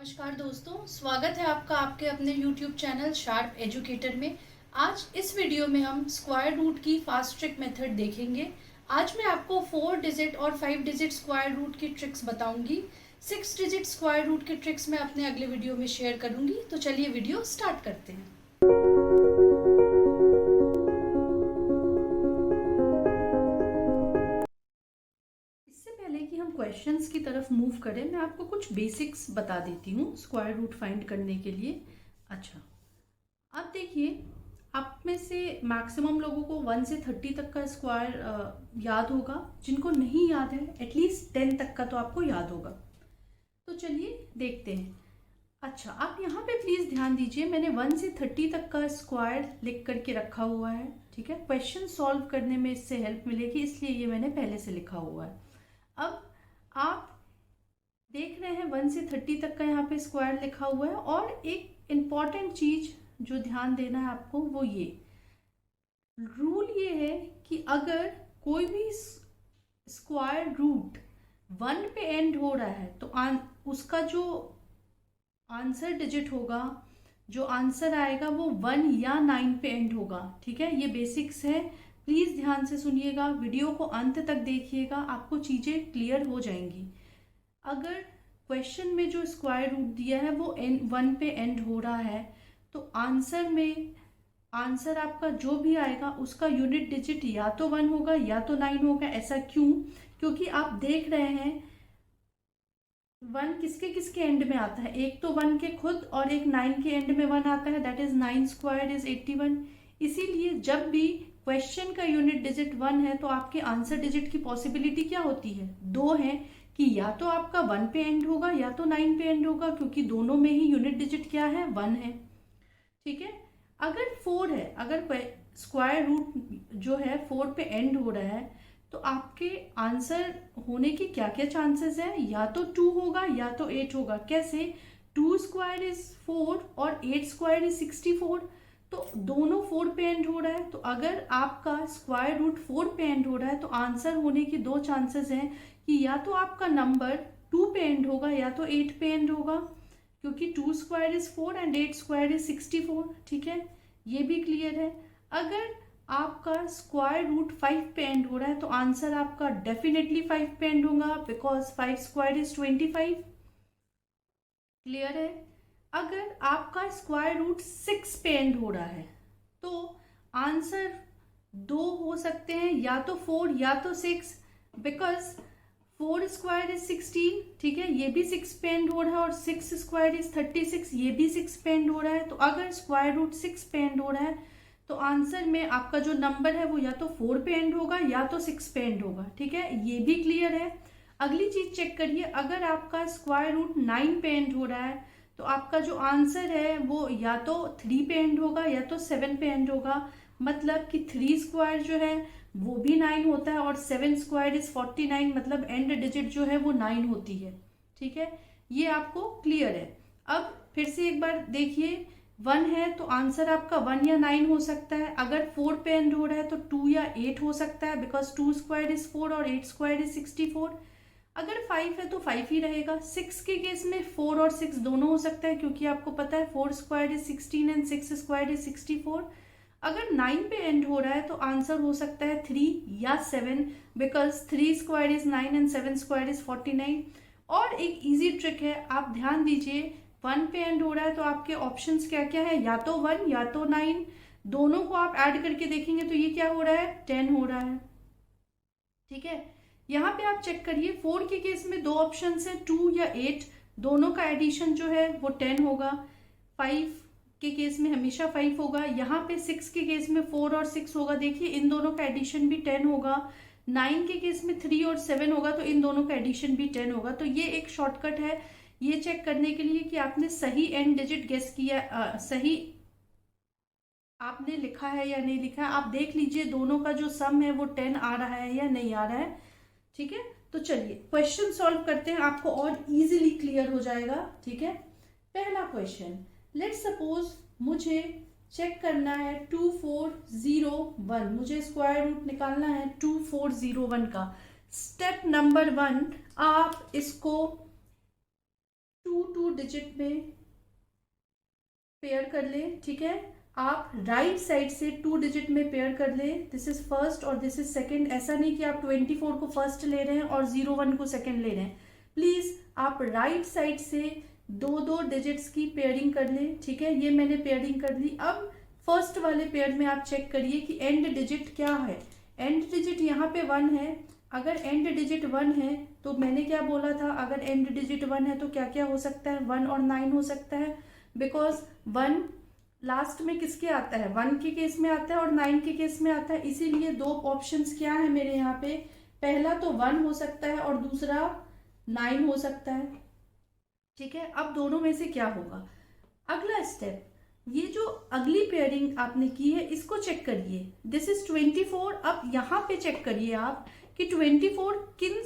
नमस्कार दोस्तों, स्वागत है आपका आपके अपने YouTube चैनल शार्प एजुकेटर में। आज इस वीडियो में हम स्क्वायर रूट की फास्ट ट्रिक मेथड देखेंगे। आज मैं आपको 4 डिजिट और 5 डिजिट स्क्वायर रूट की ट्रिक्स बताऊंगी। 6 डिजिट स्क्वायर रूट की ट्रिक्स मैं अपने अगले वीडियो में शेयर करूंगी। तो चलिए वीडियो स्टार्ट करते हैं। इससे पहले कि हम क्वेश्चंस की तरफ मूव करें, मैं आपको कुछ बेसिक्स बता देती हूँ स्क्वायर रूट फाइंड करने के लिए। अच्छा, अब देखिए, आप में से मैक्सिमम लोगों को 1 से 30 तक का स्क्वायर याद होगा। जिनको नहीं याद है, एटलीस्ट 10 तक का तो आपको याद होगा। तो चलिए देखते हैं। अच्छा, आप यहाँ पे प्लीज़ ध्यान दीजिए, मैंने 1 से 30 तक का स्क्वायर लिख करके रखा हुआ है। ठीक है, क्वेश्चन सॉल्व करने में इससे हेल्प मिलेगी, इसलिए ये मैंने पहले से लिखा हुआ है। अब आप देख रहे हैं 1 से 30 तक का यहाँ पे स्क्वायर लिखा हुआ है। और एक इम्पॉर्टेंट चीज जो ध्यान देना है आपको, वो ये रूल ये है कि अगर कोई भी स्क्वायर रूट 1 पे एंड हो रहा है तो उसका जो आंसर डिजिट होगा, जो आंसर आएगा, वो 1 या 9 पे एंड होगा। ठीक है, ये बेसिक्स है, प्लीज ध्यान से सुनिएगा, वीडियो को अंत तक देखिएगा, आपको चीजें क्लियर हो जाएंगी। अगर क्वेश्चन में जो स्क्वायर रूट दिया है वो 1 पे एंड हो रहा है तो आंसर आपका जो भी आएगा उसका यूनिट डिजिट या तो 1 होगा या तो 9 होगा। ऐसा क्यों? क्योंकि आप देख रहे हैं 1 किसके किसके एंड में आता है, एक तो 1 के खुद और एक 9 के एंड में 1 आता है, दैट इज 9 स्क्वायर इज 81। इसीलिए जब भी क्वेश्चन का यूनिट डिजिट 1 है तो आपके आंसर डिजिट की पॉसिबिलिटी क्या होती है? 2 है, कि या तो आपका 1 पे एंड होगा या तो 9 पे एंड होगा, क्योंकि दोनों में ही यूनिट डिजिट क्या है? 1 है। ठीक है, अगर 4 है, अगर स्क्वायर रूट जो है 4 पे एंड हो रहा है तो आपके आंसर होने की क्या क्या चांसेस है? या तो 2 होगा या तो 8 होगा। कैसे? 2 स्क्वायर इज 4 और 8 स्क्वायर इज 64, तो दोनों 4 पे एंड हो रहा है। तो अगर आपका स्क्वायर रूट 4 पे एंड हो रहा है तो आंसर होने की 2 चांसेस हैं कि या तो आपका नंबर 2 पे एंड होगा या तो 8 पे एंड होगा, क्योंकि 2 square is 4 and 8 square is 64। ठीक है, ये भी क्लियर है। अगर आपका स्क्वायर रूट 5 पे एंड हो रहा है तो आंसर आपका डेफिनेटली 5 पे एंड होगा, बिकॉज 5 स्क्वायर इज 25। क्लियर है? अगर आपका स्क्वायर रूट 6 पे एंड हो रहा है तो आंसर 2 हो सकते हैं, या तो 4 या तो 6, बिकॉज 4 स्क्वायर इज 16। ठीक है, ये भी 6 पे एंड हो रहा है, और 6 स्क्वायर इज 36, ये भी 6 पे एंड हो रहा है। तो अगर स्क्वायर रूट 6 पे एंड हो रहा है तो आंसर में आपका जो नंबर है वो या तो 4 पे एंड होगा या तो 6 पे एंड होगा। ठीक है, ये भी क्लियर है। अगली चीज चेक करिए, अगर आपका स्क्वायर रूट 9 पे एंड हो रहा है तो आपका जो आंसर है वो या तो 3 पे एंड होगा या तो 7 पे एंड होगा। मतलब कि 3 स्क्वायर जो है वो भी 9 होता है और 7 स्क्वायर इज 49, मतलब एंड डिजिट जो है वो 9 होती है। ठीक है, ये आपको क्लियर है। अब फिर से एक बार देखिए, 1 है तो आंसर आपका 1 या 9 हो सकता है। अगर 4 पे एंड हो रहा है तो 2 या 8 हो सकता है, बिकॉज 2 स्क्वायर इज 4 और 8 स्क्वायर इज 64। अगर 5 है तो 5 ही रहेगा। 6 के केस में 4 और 6 दोनों हो सकता है, क्योंकि आपको पता है 4 square is 16 and 6 square is 64। अगर 9 पे एंड हो रहा है तो आंसर हो सकता है 3 या 7, because 3 square is 9 and 7 square is 49। और एक इजी ट्रिक है, आप ध्यान दीजिए, 1 पे एंड हो रहा है तो आपके ऑप्शंस क्या क्या है? या तो 1 या तो 9। दोनों को आप ऐड करके देखेंगे तो ये क्या हो रहा है? 10 हो रहा है। ठीक है, यहाँ पे आप चेक करिए, 4 के केस में 2 ऑप्शन है, 2 या 8, दोनों का एडिशन जो है वो 10 होगा। 5 के केस में हमेशा 5 होगा। यहाँ पे 6 के केस में 4 और 6 होगा, देखिए इन दोनों का एडिशन भी 10 होगा। 9 के केस में 3 और 7 होगा, तो इन दोनों का एडिशन भी 10 होगा। तो ये एक शॉर्टकट है ये चेक करने के लिए कि आपने सही एंड डिजिट गेस किया, सही आपने लिखा है या नहीं लिखा है। आप देख लीजिए दोनों का जो सम है वो 10 आ रहा है या नहीं आ रहा है। ठीक है, तो चलिए क्वेश्चन सॉल्व करते हैं, आपको और इजीली क्लियर हो जाएगा। ठीक है, पहला क्वेश्चन, लेट्स सपोज मुझे चेक करना है 2401, मुझे स्क्वायर रूट निकालना है 2401 का। स्टेप नंबर 1, आप इसको 2 2 डिजिट में पेयर कर ले, ठीक है। आप राइट साइड से 2 डिजिट में पेयर कर ले, दिस इज फर्स्ट और दिस इज सेकंड। ऐसा नहीं कि आप 24 को फर्स्ट ले रहे हैं और 01 को सेकंड ले रहे हैं। प्लीज आप राइट साइड से 2 डिजिट्स की पेयरिंग कर ले, ठीक है। ये मैंने पेयरिंग कर ली। अब फर्स्ट वाले पेयर में आप चेक करिए कि एंड डिजिट क्या है। एंड डिजिट यहाँ पे 1 है। अगर एंड डिजिट 1 है तो मैंने क्या बोला था, अगर एंड डिजिट 1 है तो क्या क्या हो सकता है, 1 और 9 हो सकता है। बिकॉज 1 लास्ट में किसके आता है, 1 के केस में आता है और 9 के केस में आता है। इसीलिए 2 ऑप्शंस क्या है मेरे यहाँ पे, पहला तो 1 हो सकता है और दूसरा 9 हो सकता है, ठीक है। अब दोनों में से क्या होगा, अगला स्टेप, ये जो अगली पेयरिंग आपने की है इसको चेक करिए। This is 24। अब यहाँ पे चेक करिए आप कि 24 किन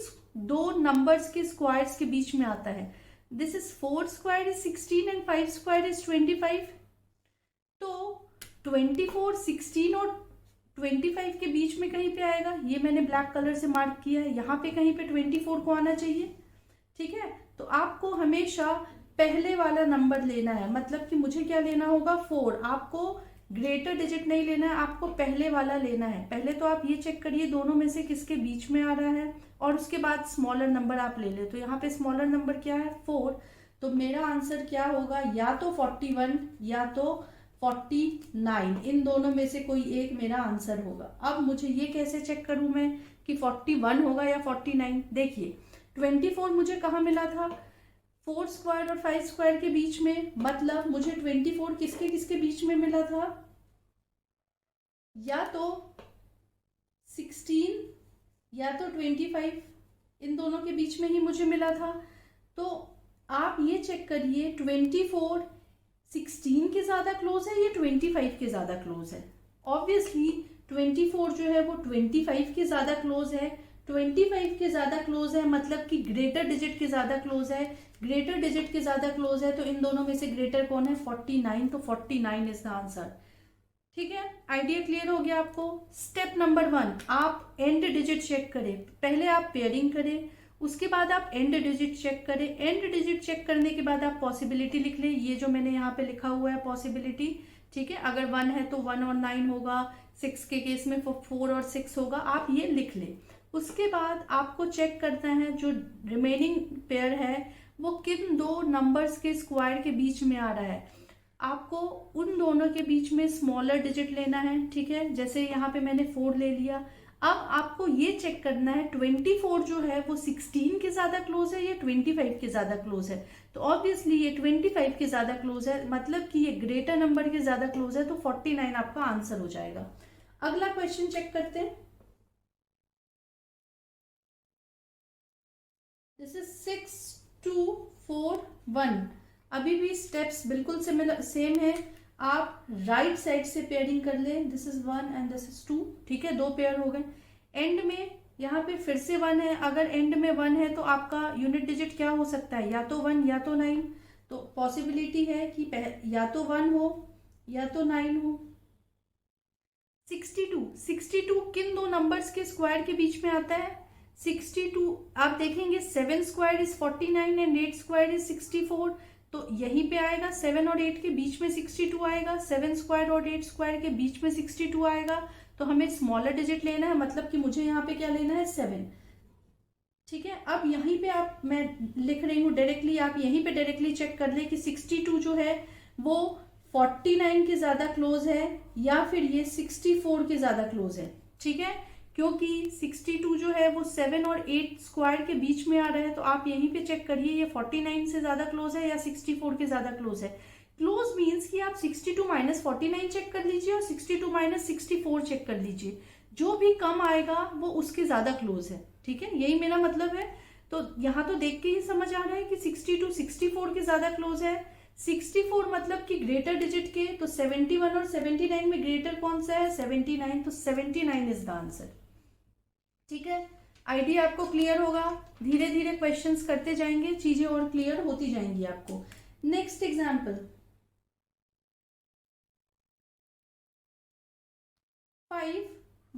2 नंबर्स के स्क्वायर्स के बीच में आता है। This is 4 square is 16 and 5 square is 25। तो 24 16 और 25 के बीच में कहीं पे आएगा, ये मैंने ब्लैक कलर से मार्क किया है। यहाँ पे कहीं पे 24 को आना चाहिए, ठीक है। तो आपको हमेशा पहले वाला नंबर लेना है, मतलब कि मुझे क्या लेना होगा, 4। आपको ग्रेटर डिजिट नहीं लेना है, आपको पहले वाला लेना है। पहले तो आप ये चेक करिए दोनों में से किसके बीच में आ रहा है और उसके बाद स्मॉलर नंबर आप ले ले। तो यहाँ पे स्मॉलर नंबर क्या है, 4। तो मेरा आंसर क्या होगा, या तो 41 या तो 49। इन दोनों में से कोई एक मेरा आंसर होगा। अब मुझे ये कैसे चेक करूं मैं कि 41 होगा या 49। देखिए 24 मुझे कहाँ मिला था, 4 स्क्वायर और 5 स्क्वायर के बीच में। मतलब मुझे 24 किसके किसके बीच में मिला था, या तो 16 या तो 25, इन दोनों के बीच में ही मुझे मिला था। तो आप ये चेक करिए 24 16 के ज़्यादा क्लोज है या 25 के ज़्यादा क्लोज है। ऑब्वियसली 24 जो है वो 25 के ज़्यादा क्लोज है। 25 के ज़्यादा क्लोज है मतलब कि ग्रेटर डिजिट के ज़्यादा क्लोज है। ग्रेटर डिजिट के ज़्यादा क्लोज है तो इन दोनों में से ग्रेटर कौन है, 49। तो 49 इज द आंसर, ठीक है। आइडिया क्लियर हो गया आपको। स्टेप नंबर 1, आप एंड डिजिट चेक करें। पहले आप पेयरिंग करें, उसके बाद आप एंड डिजिट चेक करें। एंड डिजिट चेक करने के बाद आप पॉसिबिलिटी लिख लें। ये जो मैंने यहाँ पे लिखा हुआ है पॉसिबिलिटी, ठीक है। अगर 1 है तो 1 और 9 होगा, 6 के केस में 4 और 6 होगा, आप ये लिख लें। उसके बाद आपको चेक करना है जो रिमेनिंग पेयर है वो किन 2 नंबर्स के स्क्वायर के बीच में आ रहा है। आपको उन दोनों के बीच में स्मॉलर डिजिट लेना है, ठीक है। जैसे यहाँ पे मैंने 4 ले लिया। अब आपको ये चेक करना है 24 जो है वो 16 के ज़्यादा क्लोज है या 25 के ज़्यादा क्लोज है। तो ऑब्वियसली ये 25 के ज़्यादा क्लोज है, मतलब कि ये ग्रेटर नंबर के ज़्यादा क्लोज है। तो 49 आपका आंसर हो जाएगा। अगला क्वेश्चन चेक करते हैं। This is 6 2 4 1। अभी भी स्टेप्स बिल्कुल सेम है। आप राइट साइड से पेयरिंग कर लें। This is 1 and this is 2, ठीक है। 2 पेयर हो गए। एंड में यहाँ पे फिर से 1 है। अगर एंड में 1 है तो आपका यूनिट डिजिट क्या हो सकता है, या तो 1 या तो 9। तो पॉसिबिलिटी है कि या तो 1 हो या तो 9 हो। 62 किन 2 नंबर्स के स्क्वायर के बीच में आता है, 62। आप देखेंगे 7 square is 49 and 8 square is 64। तो यहीं पे आएगा 7 और 8 के बीच में 62 आएगा। 7 स्क्वायर और 8 स्क्वायर के बीच में 62 आएगा। तो हमें स्मॉलर डिजिट लेना है, मतलब कि मुझे यहाँ पे क्या लेना है, 7, ठीक है। अब यहीं पे आप, मैं लिख रही हूँ डायरेक्टली, आप यहीं पे डायरेक्टली चेक कर ले कि 62 जो है वो 49 के ज़्यादा क्लोज है या फिर ये 64 के ज़्यादा क्लोज है, ठीक है। क्योंकि 62 जो है वो 7 और 8 स्क्वायर के बीच में आ रहा है। तो आप यहीं पे चेक करिए ये 49 से ज़्यादा क्लोज है या 64 के ज़्यादा क्लोज है। क्लोज मीन्स कि आप 62 माइनस 49 चेक कर लीजिए और 62 माइनस 64 चेक कर लीजिए। जो भी कम आएगा वो उसके ज़्यादा क्लोज है, ठीक है। यही मेरा मतलब है। तो यहाँ तो देख के ही समझ आ रहा है कि 62 64 के ज़्यादा क्लोज है। 64 मतलब कि ग्रेटर डिजिट के, तो 71 और 79 में ग्रेटर कौन सा है, 79। तो 79 इज द आंसर, ठीक है। आइडिया आपको क्लियर होगा। धीरे धीरे क्वेश्चंस करते जाएंगे, चीजें और क्लियर होती जाएंगी आपको। Next example, 5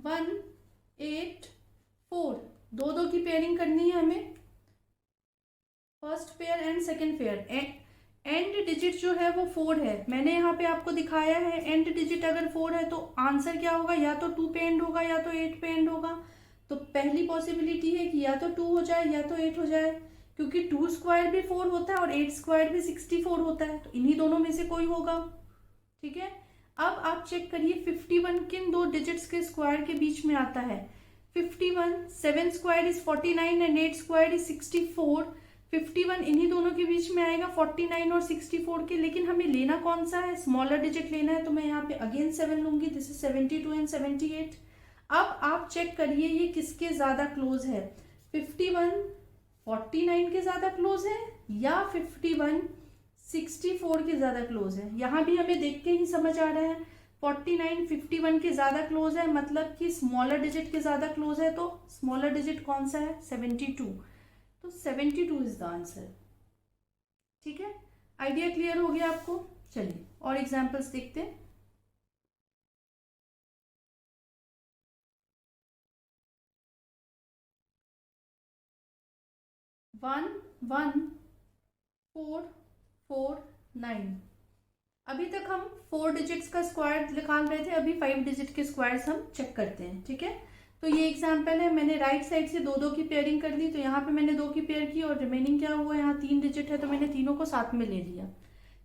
1 8 4। 2 की पेयरिंग करनी है हमें, first pair and second pair. And digit जो है वो 4 है, मैंने यहाँ पे आपको दिखाया है एंड डिजिट अगर 4 है तो आंसर क्या होगा, या तो 2 पे एंड होगा या तो 8 पे एंड होगा। तो पहली पॉसिबिलिटी है कि या तो 2 हो जाए या तो 8 हो जाए, क्योंकि 2 स्क्वायर भी 4 होता है और 8 स्क्वायर भी 64 होता है, तो इन्हीं दोनों में से कोई होगा। ठीक है, अब आप चेक करिए 51 किन दो डिजिट्स के स्क्वायर के बीच में आता है। 51, 7 square is 49 and 8 square is 64। 51 इन्हीं दोनों के बीच में आएगा 49 और 64 के, लेकिन हमें लेना कौन सा है, स्मॉलर डिजिट लेना है, तो मैं यहाँ पे अगेन 7 लूंगी, दिस इज 72 एंड 78। अब आप चेक करिए ये किसके ज्यादा क्लोज है, 51 49 के ज्यादा क्लोज है या 51 64 के ज्यादा क्लोज है। यहां भी हमें देख के ही समझ आ रहा है 49 51 के ज्यादा क्लोज है, मतलब कि स्मॉलर डिजिट के ज्यादा क्लोज है, तो स्मॉलर डिजिट कौन सा है, 72, तो 72 इज द आंसर। ठीक है, आइडिया क्लियर हो गया आपको। चलिए और एग्जांपल्स देखते हैं। 1 1 4 4 9। अभी तक हम 4 डिजिट्स का स्क्वायर निकाल रहे थे, अभी 5 डिजिट के स्क्वायर्स हम चेक करते हैं। ठीक है, तो ये एग्जांपल है, मैंने राइट साइड से दो दो की पेयरिंग कर ली, तो यहाँ पे मैंने 2 की पेयर की और रिमेनिंग क्या हुआ, यहाँ 3 डिजिट है तो मैंने तीनों को साथ में ले लिया।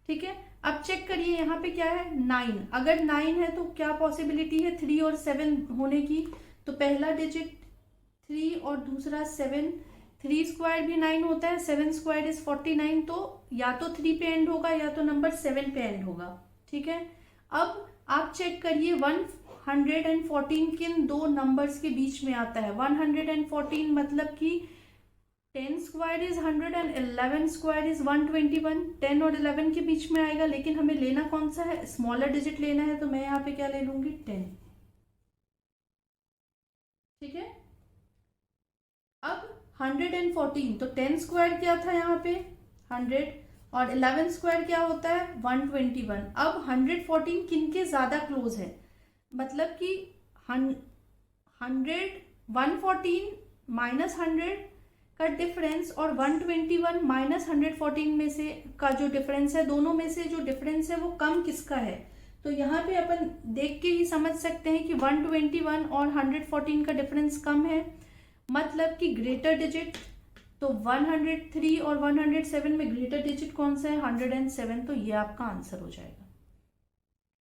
ठीक है, अब चेक करिए यहाँ पे क्या है, 9। अगर 9 है तो क्या पॉसिबिलिटी है 3 और 7 होने की, तो पहला डिजिट 3 और दूसरा 7। 3 स्क्वायर भी 9 होता है, 7 स्क्वायर इज 49, तो या तो 3 पे एंड होगा या तो नंबर 7 पे एंड होगा। ठीक है, अब आप चेक करिए 114 किन दो नंबर्स के बीच में आता है। 114 मतलब कि 10 square is 100 and 11 square is 121। 10 और 11 के बीच में आएगा, लेकिन हमें लेना कौन सा है, स्मॉलर डिजिट लेना है, तो मैं यहाँ पे क्या ले लूंगी, 10। ठीक है, अब 114, तो 10 स्क्वायर क्या था यहाँ पे 100 और 11 स्क्वायर क्या होता है 121। अब 114 किन के ज्यादा क्लोज है, मतलब कि 114 माइनस 100 का डिफरेंस और 121 माइनस 114 में से का जो डिफरेंस है, दोनों में से जो डिफरेंस है वो कम किसका है। तो यहाँ पे अपन देख के ही समझ सकते हैं कि 121 और 114 का डिफरेंस कम है, मतलब कि ग्रेटर डिजिट। तो 103 और 107 में ग्रेटर डिजिट कौन सा है, 107, तो ये आपका आंसर हो जाएगा।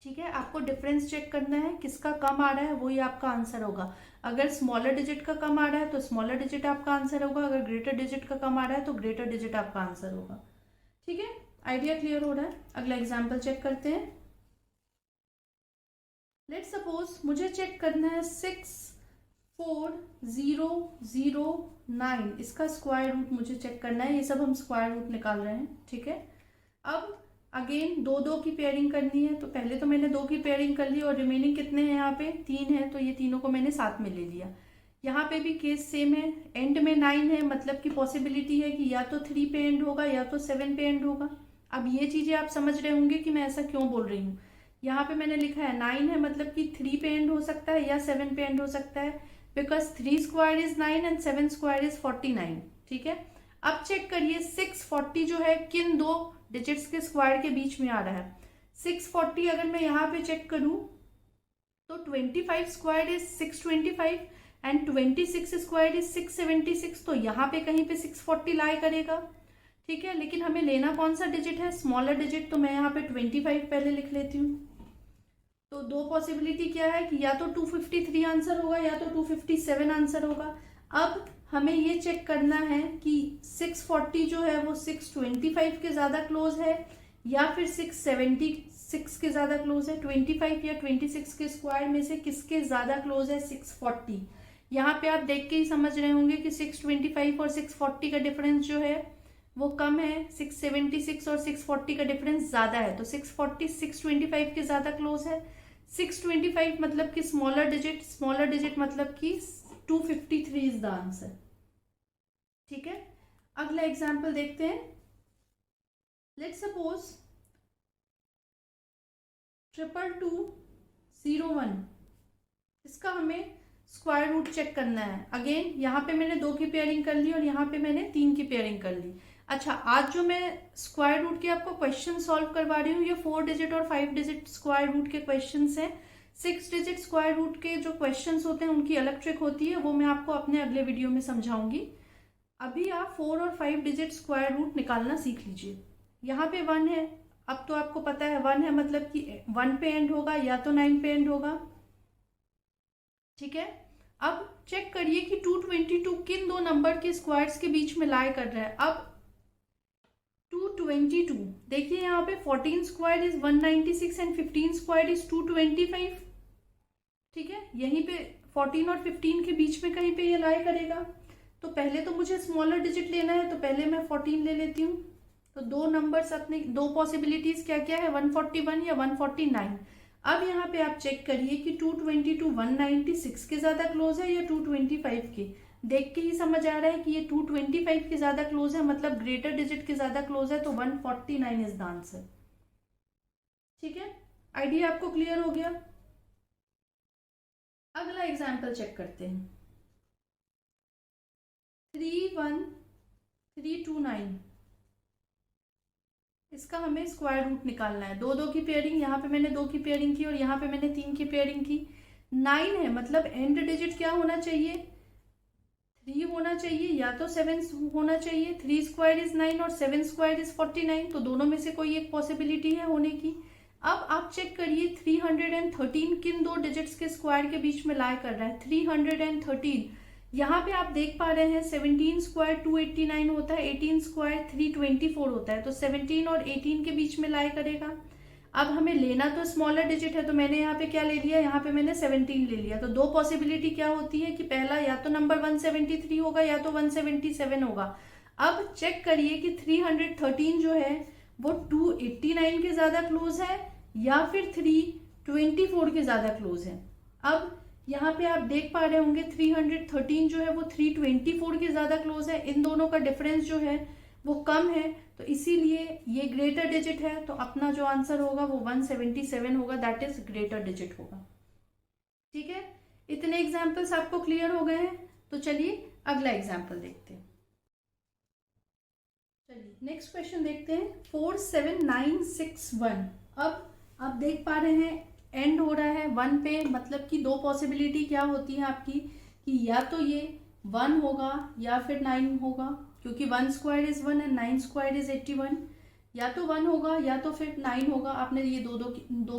ठीक है, आपको डिफरेंस चेक करना है, किसका कम आ रहा है वही आपका आंसर होगा। अगर स्मॉलर डिजिट का कम आ रहा है तो स्मॉलर डिजिट आपका आंसर होगा, अगर ग्रेटर डिजिट का कम आ रहा है तो ग्रेटर डिजिट आपका आंसर होगा। ठीक है, आइडिया क्लियर हो रहा है। अगला एग्जाम्पल चेक करते हैं। लेट सपोज मुझे चेक करना है 64009, इसका स्क्वायर रूट मुझे चेक करना है। ये सब हम स्क्वायर रूट निकाल रहे हैं। ठीक है, अब अगेन दो दो की पेयरिंग करनी है, तो पहले तो मैंने 2 की पेयरिंग कर ली और रिमेनिंग कितने हैं, यहाँ पे 3 है, तो ये तीनों को मैंने साथ में ले लिया। यहाँ पे भी केस सेम है, एंड में 9 है, मतलब की पॉसिबिलिटी है कि या तो 3 पे एंड होगा या तो 7 पे एंड होगा। अब ये चीजें आप समझ रहे होंगे कि मैं ऐसा क्यों बोल रही हूँ। यहाँ पे मैंने लिखा है 9 है, मतलब कि 3 पे एंड हो सकता है या 7 पे एंड हो सकता है, because 3 square is 9 and 7 square is 49। ठीक है, अब चेक करिए 640 जो है किन दो डिजिट्स के स्क्वायर के बीच में आ रहा है। 640 अगर मैं यहाँ पे चेक करूं तो 25 square is 625 and 26 square is 676, तो यहाँ पे कहीं पे 640 लाई करेगा। ठीक है, लेकिन हमें लेना कौन सा डिजिट है, स्मॉलर डिजिट, तो मैं यहाँ पे 25 पहले लिख लेती हूँ। तो दो पॉसिबिलिटी क्या है कि या तो 253 आंसर होगा या तो 257 आंसर होगा। अब हमें ये चेक करना है कि 640 जो है वो 625 के ज्यादा क्लोज है या फिर 676 के ज्यादा क्लोज है। 25 या 26 के स्क्वायर में से किसके ज्यादा क्लोज है, 640। यहाँ पे आप देख के ही समझ रहे होंगे कि 625 और 640 का डिफरेंस जो है वो कम है, 676 और 640 का डिफरेंस ज्यादा है, तो 640 625 के ज्यादा क्लोज है। 625 मतलब कि स्मॉलर डिजिट, स्मॉलर डिजिट मतलब कि 253 इज द आंसर। ठीक है, अगला एग्जाम्पल देखते हैं। लेट सपोज 22201, इसका हमें स्क्वायर रूट चेक करना है। अगेन यहाँ पे मैंने 2 की पेयरिंग कर ली और यहाँ पे मैंने 3 की पेयरिंग कर ली। अच्छा, आज जो मैं स्क्वायर रूट के आपको क्वेश्चन सॉल्व करवा रही हूँ, ये 4 डिजिट और 5 डिजिट स्क्वायर रूट के क्वेश्चंस हैं। 6 डिजिट स्क्वायर रूट के जो क्वेश्चंस होते हैं उनकी अलग ट्रिक होती है, वो मैं आपको अपने अगले वीडियो में समझाऊंगी। अभी आप 4 और 5 डिजिट स्क्वायर रूट निकालना सीख लीजिए। यहाँ पे 1 है, अब तो आपको पता है 1 है मतलब कि 1 पे एंड होगा या तो 9 पे एंड होगा। ठीक है, अब चेक करिए कि 222 किन दो नंबर के स्क्वायर्स के बीच में लाई कर रहा है। अब 222, देखिए यहाँ पे 14 square is 196 and 15 square is 225। ठीक है, यहीं पे 14 और 15 के बीच में कहीं पे ये लाई करेगा। तो पहले तो मुझे स्मॉलर डिजिट लेना है, तो पहले मैं 14 ले लेती हूँ। तो दो नंबर्स अपने, दो पॉसिबिलिटीज क्या क्या है, 141 या 149। अब यहाँ पे आप चेक करिए कि 222 196 के ज्यादा क्लोज है या 225 के। देख के ही समझ आ रहा है कि ये 225 के ज्यादा क्लोज है, मतलब ग्रेटर डिजिट के ज्यादा क्लोज है, तो 149 इज द आंसर। ठीक है, आइडिया आपको क्लियर हो गया। अगला एग्जाम्पल चेक करते हैं। 31329, इसका हमें स्क्वायर रूट निकालना है। दो दो की पेयरिंग, यहाँ पे मैंने 2 की पेयरिंग की और यहाँ पे मैंने 3 की पेयरिंग की। 9 है मतलब एंड डिजिट क्या होना चाहिए, 3 होना चाहिए या तो 7 होना चाहिए। 3 स्क्वायर इज 9 और 7 स्क्वायर इज 49, तो दोनों में से कोई एक पॉसिबिलिटी है होने की। अब आप चेक करिए 313 किन दो डिजिट्स के स्क्वायर के बीच में लाई कर रहा है। 313, यहाँ पे आप देख पा रहे हैं 17 स्क्वायर 289 होता है, 18 स्क्वायर 324 होता है, तो 17 और 18 के बीच में लाई करेगा। अब हमें लेना तो स्मॉलर डिजिट है, तो मैंने यहाँ पे क्या ले लिया, यहाँ पे मैंने 17 ले लिया। तो दो पॉसिबिलिटी क्या होती है कि पहला या तो नंबर 173 होगा या तो 177 होगा। अब चेक करिए कि 313 जो है वो 289 के ज्यादा क्लोज है या फिर 324 के ज्यादा क्लोज है। अब यहाँ पे आप देख पा रहे होंगे 313 जो है वो 324 के ज्यादा क्लोज है। इन दोनों का डिफरेंस जो है वो कम है, तो इसीलिए ये ग्रेटर डिजिट है। तो अपना जो आंसर होगा वो 177 होगा, दैट इज ग्रेटर डिजिट होगा। ठीक है, इतने एग्जाम्पल्स आपको क्लियर हो गए हैं। तो चलिए अगला एग्जाम्पल देखते हैं। चलिए नेक्स्ट क्वेश्चन देखते हैं। 47961, अब आप देख पा रहे हैं एंड हो रहा है 1 पे, मतलब कि दो पॉसिबिलिटी क्या होती है आपकी कि या तो ये 1 होगा या फिर 9 होगा, क्योंकि 1 square is 1 and 9 square is 81। या तो 1 होगा या तो फिर 9 होगा। आपने ये दो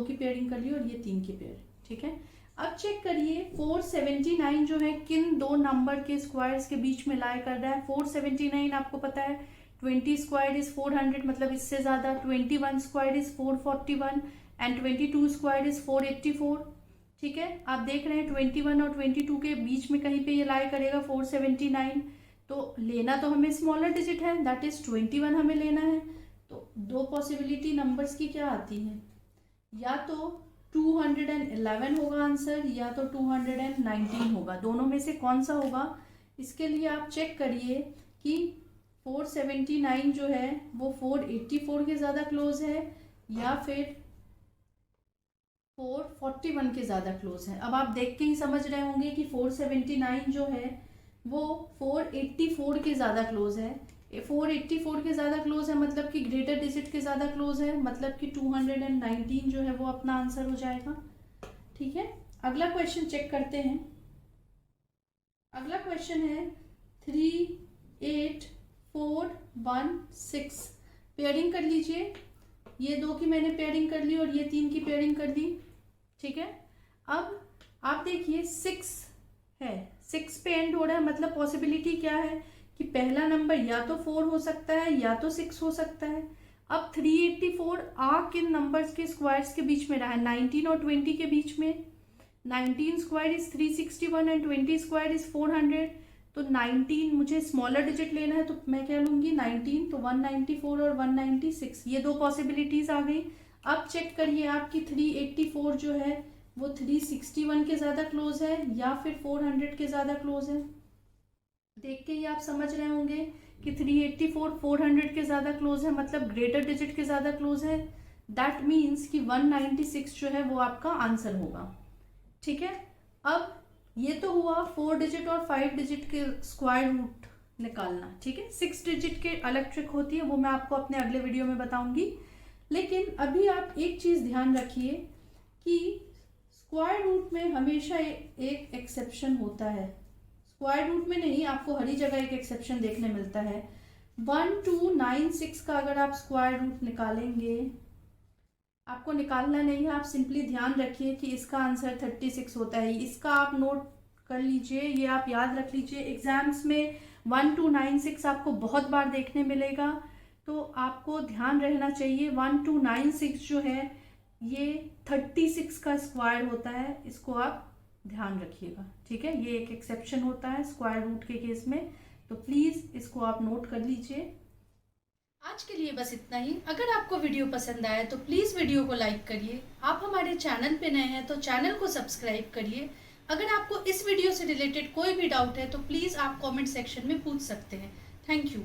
की पेयरिंग कर ली और ये 3 की पेयर। ठीक है, अब चेक करिए 479 जो है किन दो नंबर के स्क्वायर्स के बीच में लाई कर रहा है। 479 आपको पता है 20 स्क्वायर इज 400, मतलब इससे ज्यादा। 21 square is 441 and 22 square is 484। ठीक है, आप देख रहे हैं 21 और 22 के बीच में कहीं पे ये लाई करेगा 479। तो लेना तो हमें स्मॉलर डिजिट है, दैट इज 21 हमें लेना है। तो दो पॉसिबिलिटी नंबर्स की क्या आती है, या तो 211 होगा आंसर या तो 219 होगा। दोनों में से कौन सा होगा, इसके लिए आप चेक करिए कि 479 जो है वो 484 के ज्यादा क्लोज है या फिर 441 के ज्यादा क्लोज है। अब आप देख के ही समझ रहे होंगे कि 479 जो है वो 484 के ज्यादा क्लोज है। 484 के ज्यादा क्लोज है मतलब कि ग्रेटर डिजिट के ज्यादा क्लोज है, मतलब कि 219 जो है वो अपना आंसर हो जाएगा। ठीक है, अगला क्वेश्चन चेक करते हैं। अगला क्वेश्चन है 38416, पेयरिंग कर लीजिए। ये 2 की मैंने पेयरिंग कर ली और ये 3 की पेयरिंग कर दी। ठीक है, अब आप देखिए 6 है, 6 पे एंड हो रहा है, मतलब पॉसिबिलिटी क्या है कि पहला नंबर या तो 4 हो सकता है या तो 6 हो सकता है। अब 384 किन नंबर्स के स्क्वायर्स के बीच में रहा है, 19 और 20 के बीच में। 19 square is 361 and 20 square is 400। तो 19 मुझे स्मॉलर डिजिट लेना है, तो मैं क्या लूंगी 19, तो 194 और 196, ये दो पॉसिबिलिटीज आ गई। अब चेक करिए आपकी 384 जो है वो 361 के ज्यादा क्लोज है या फिर 400 के ज्यादा क्लोज है। देख के ही आप समझ रहे होंगे कि 384 400 के ज्यादा क्लोज है, मतलब ग्रेटर डिजिट के ज्यादा क्लोज है। दैट मीन्स कि 196 जो है वो आपका आंसर होगा। ठीक है, अब ये तो हुआ 4 डिजिट और 5 डिजिट के स्क्वायर रूट निकालना, ठीक है। 6 डिजिट के अलग ट्रिक होती है, वो मैं आपको अपने अगले वीडियो में बताऊंगी। लेकिन अभी आप एक चीज़ ध्यान रखिए कि स्क्वायर रूट में हमेशा एक एक्सेप्शन होता है। स्क्वायर रूट में नहीं, आपको हर जगह एक एक्सेप्शन देखने मिलता है। 1296 का अगर आप स्क्वायर रूट निकालेंगे, आपको निकालना नहीं है, आप सिंपली ध्यान रखिए कि इसका आंसर 36 होता है। इसका आप नोट कर लीजिए, ये आप याद रख लीजिए। एग्जाम्स में 1296 आपको बहुत बार देखने मिलेगा, तो आपको ध्यान रहना चाहिए 1296 जो है ये 36 का स्क्वायर होता है। इसको आप ध्यान रखिएगा, ठीक है। ये एक एक्सेप्शन होता है स्क्वायर रूट के केस में, तो प्लीज़ इसको आप नोट कर लीजिए। आज के लिए बस इतना ही। अगर आपको वीडियो पसंद आया तो प्लीज़ वीडियो को लाइक करिए। आप हमारे चैनल पे नए हैं तो चैनल को सब्सक्राइब करिए। अगर आपको इस वीडियो से रिलेटेड कोई भी डाउट है तो प्लीज़ आप कमेंट सेक्शन में पूछ सकते हैं। Thank you.